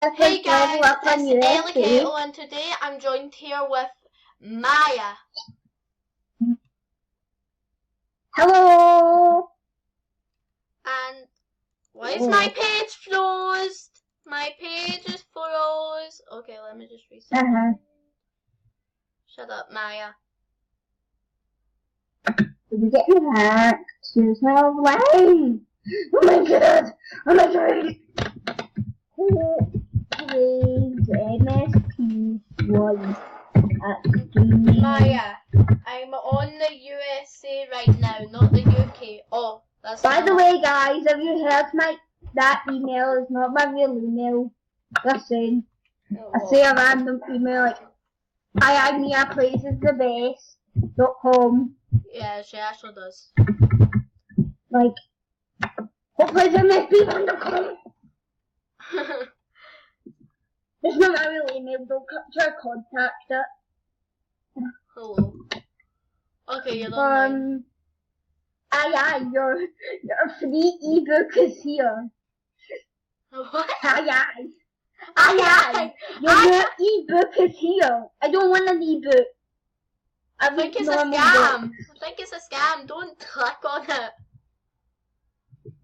Hey guys, up on it's USB. Alligator and today I'm joined here with Maya. Hello. And why is my page froze? My page is froze. Okay, let me just reset. Shut up, Maya. Did you get me hacked? Choose my way. Oh my god. Oh my god. Please, MSP was Maya, I'm on the USA right now, not the UK. Oh, that's By the way, guys, have you heard that email is not my real email? Listen, I say a random email like IIMiaPlays is the best.com. Yeah, she actually does. Like, hopefully it's MSP.com. It's not my real email, don't try to contact it. Hello. Okay, you're online. Your free ebook is here. What? Your ebook is here. I don't want an ebook. I think it's a scam. I think it's a scam. Don't click on it.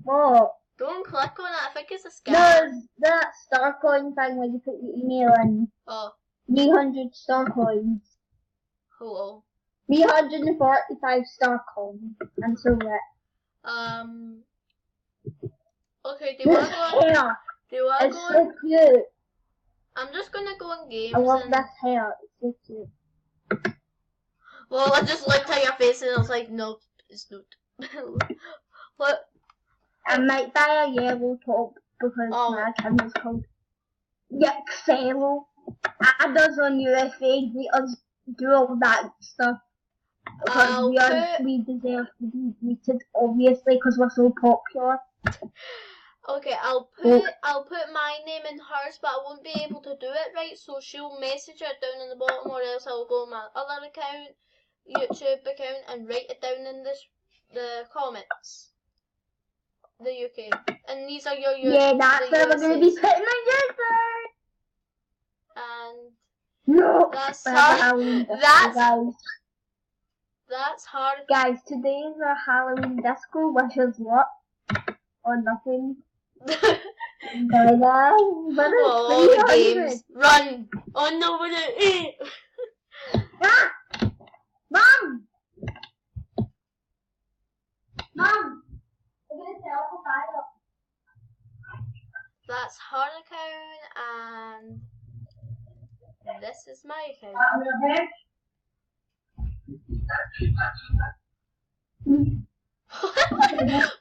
What? Don't click on it. I think it's a scam. There's that star coin thing where you put your email in. Oh. 300 star coins. Hello. 345 star coins. I'm so rich. Okay, do you want to go? It's so cute. I'm just gonna go in games. I love this hair. It's so cute. Well, I just looked at your face and I was like, nope, it's not. What? I might buy a yellow top because my account is called Yxello. Add us on USA, let us do all that stuff. Because we deserve to be greeted, obviously, because we're so popular. Okay, I'll put my name in hers, but I won't be able to do it right, so she'll message it down in the bottom, or else I'll go on my other account, YouTube account, and write it down in the comments. The UK. And these are your US. Yeah, that's where we're going to be putting my user. And no, that's hard. That's hard. Guys, today is our Halloween disco, which is what? Or nothing. All the games. Run! Oh no, we're gonna eat! Ah! Mom! Mom! I'm gonna set up a fire. That's her account, and this is my account. What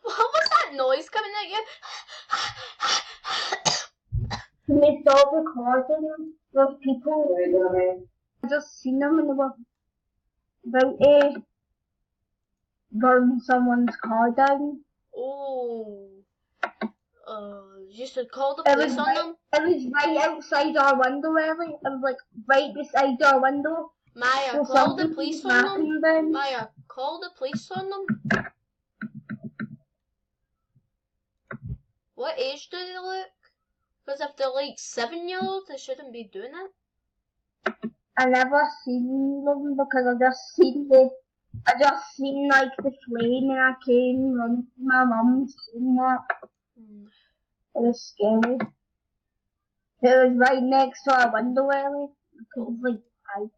was that noise coming at you? Can we stop recording with people? I just seen them and they were about to burn someone's car down. Oh. You should call the police on them. It was right outside our window, really. It was like right beside our window. Maya, call the police on them. Maya, call the police on them. What age do they look? Because if they're like 7-year-olds, they shouldn't be doing it. I never seen them because I just seen like the flame and I came running to my mum's seen that. It was scary. It was right next to our window, really. It was like tight.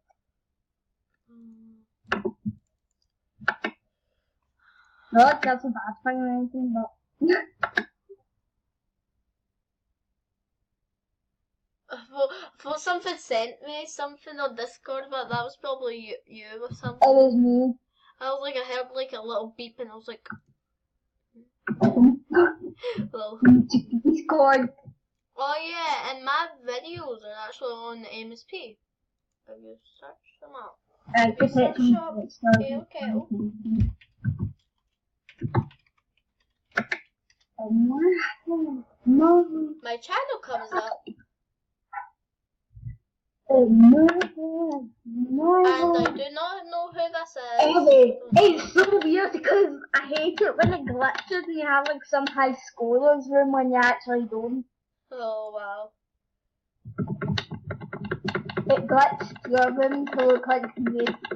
Not that's a bad thing or anything, but for something sent me something on Discord, but that was probably you or something. It was me. I was like, I heard like a little beep and I was like, well. Discord. Oh yeah, and my videos are actually on the MSP. Have you searched them up? Search up AOK. My channel comes up. And I do not know who this is. Anyway, it's so weird because I hate it when it glitches and you have like some high scholars room when you actually don't. Oh wow. It glitched your room to look like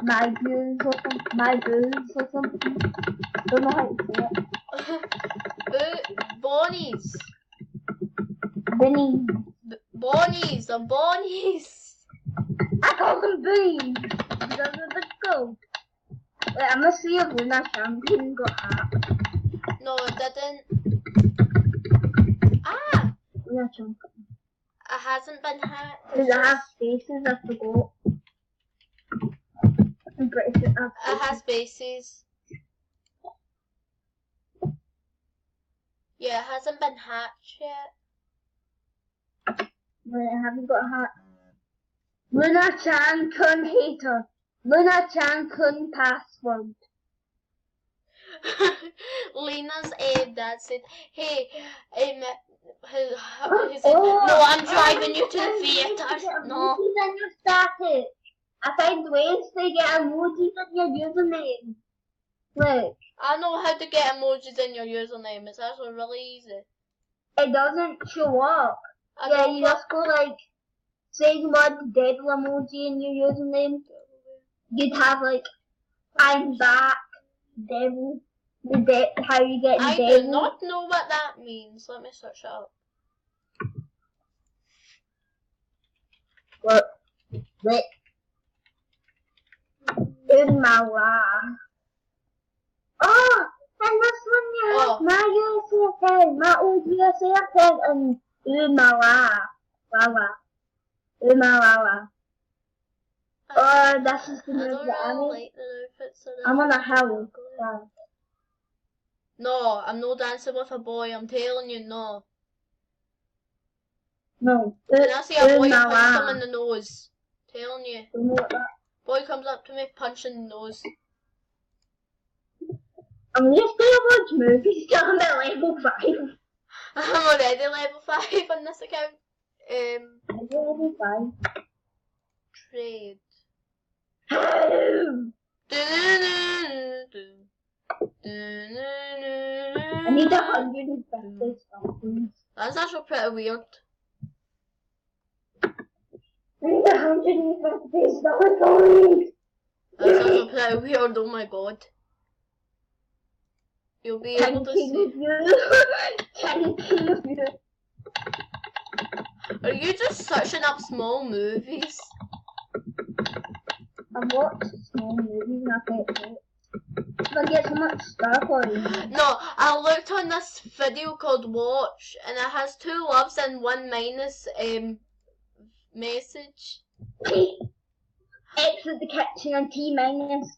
my views or something. My views or something. Don't know how to say it. Bonnies. Bunnies. Bonnies. The bonnies. I call them bunnies. Because of the goat. Wait, I'm gonna see if Luna Champion got hacked. No, it didn't. Ah! Luna Champion. It hasn't been hacked. Does it have spaces? I forgot. I'm pretty sure it has spaces. Yeah, it hasn't been hacked yet. Wait, I haven't got hacked. Luna Chan Kun hater. Luna Chan Kun password. Lena's dad said, hey, he said, no, I'm driving you to the theatre. No. Then you started. I find ways to get emojis in your username. Look. I know how to get emojis in your username. It's actually really easy. It doesn't show up. Yeah, you just go like, say you want the devil emoji in your username. You'd have like, I'm back, devil. How you get the I devil. do not know what that means. Let me search it up. What? Wait. In my life. Oh! And this one you have my USA account, my old USA account, and Umalawa. Oh, that's just the move that I'm in. I'm on a hill. Yeah. No, I'm not dancing with a boy, I'm telling you, no. No. When I see a boy, you punch him in the nose. Telling you. Boy comes up to me, punch in the nose. I'm just gonna watch movies till I'm at level 5. I'm already level 5 on this account. Level 5. Trade. I need 150 something. That's actually pretty weird. I need 150 something. That's actually pretty weird, oh my god. You'll be able to see. Are you just searching up small movies? I've watched small movies and I can't do it. I get so much stuff on it. No, I looked on this video called Watch and it has 2 loves and 1 minus message. X at the kitchen and T minus.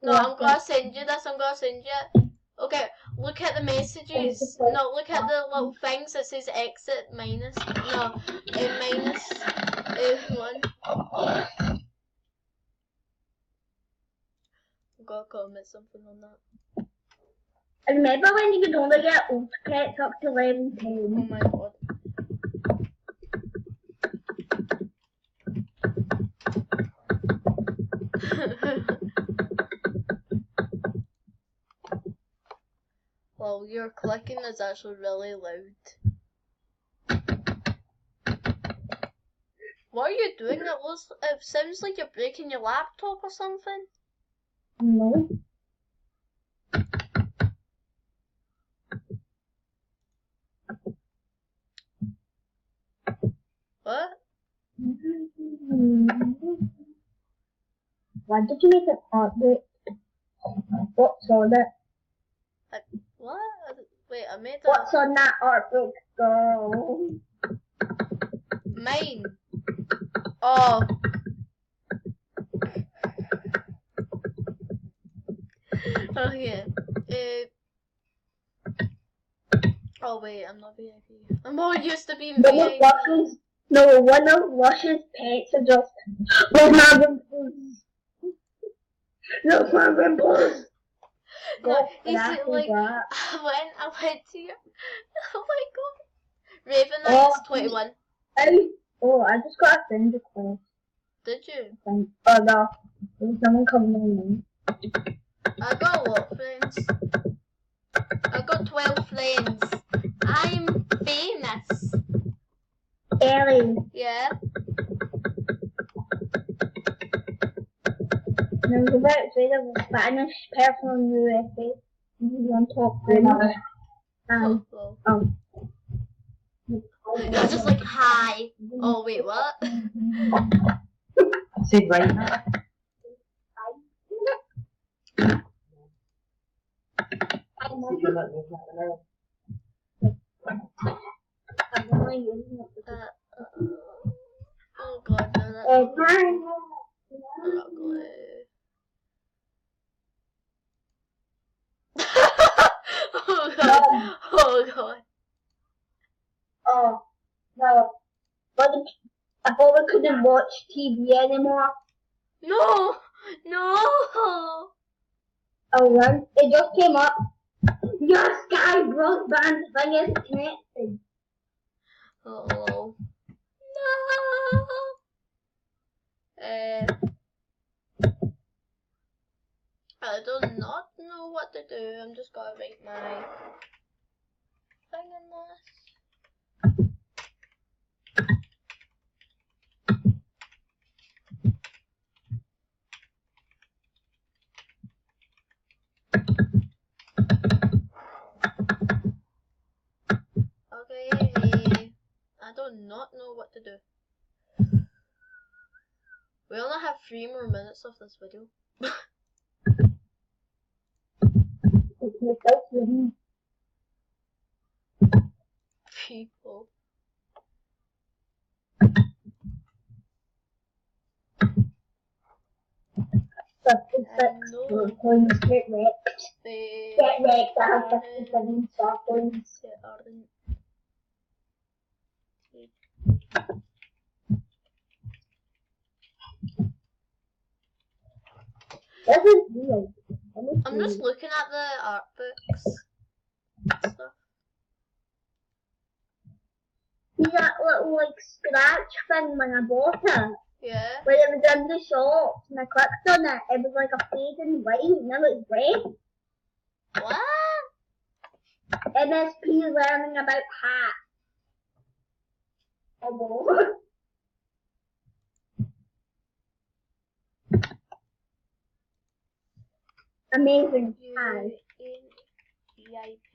No, I'm gonna send you this, I'm gonna send you it. Okay, look at the messages. No, look at the little things that says exit minus. No, minus 1. I'm gonna comment something on that. I remember when you could only get old pets up to level 10. Oh my god. Well, your clicking is actually really loud. What are you doing? It sounds like you're breaking your laptop or something. No. What? Why did you make an artwork? What's on it? What? Wait, I made that. What's on that artwork, girl? Mine. Oh. Okay. Oh wait, I'm not VIP. I'm more used to being VIP. One of Lush's pets are just look my rimples. Look my rimples. No, he's like I went to your oh my god. Raven is 21. I just got a friend request. Did you? Oh no. There's someone coming in. I got a lot of friends. I got 12 friends. I'm famous. Ellie. Yeah. And I was about to say there was a Spanish person in the USA. He's on top Spanish. Oh. You're just like, hi. Oh, wait, what? I said right now. Oh god, no, that's ugly. Oh god. Oh god. Oh, no. But I thought we couldn't watch TV anymore. No! No! Oh, then it just came up. Your Sky broadband thing is connected. Uh-oh. No! I do not know what to do. I'm just gonna write my thing in this. Okay, I do not know what to do. We only have 3 more minutes of this video. People. We're going to get wrecked. Get wrecked. I have 57 seconds. I'm just looking at the art books and stuff. See that little like scratch thing when I bought it? Yeah. When it was in the shop and I clicked on it, it was like a fading white and now it's red. What? MSP learning about hats. Oh, amazing. Hi. VIP.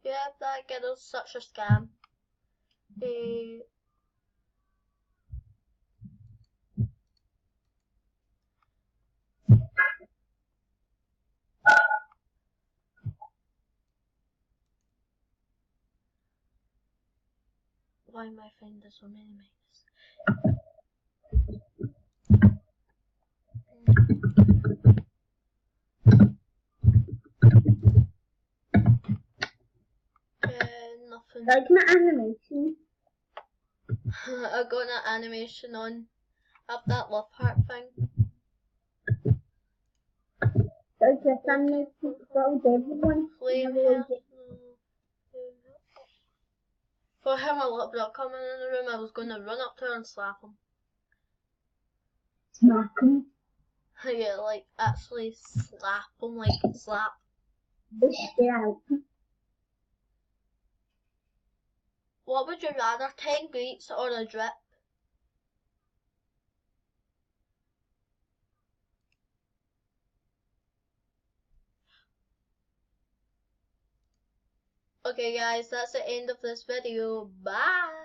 Yeah, that ghetto's such a scam. Why am I finding so many minus? Nothing. Like my animation. I got an animation on. Up that love heart thing. There's this animation for everyone. Flame hair. For him, a little bit coming in the room, I was going to run up to her and slap him. Smack him. Yeah, like actually slap him, like slap. Stay out. What would you rather, 10 greets or a drip? Okay guys, that's the end of this video. Bye!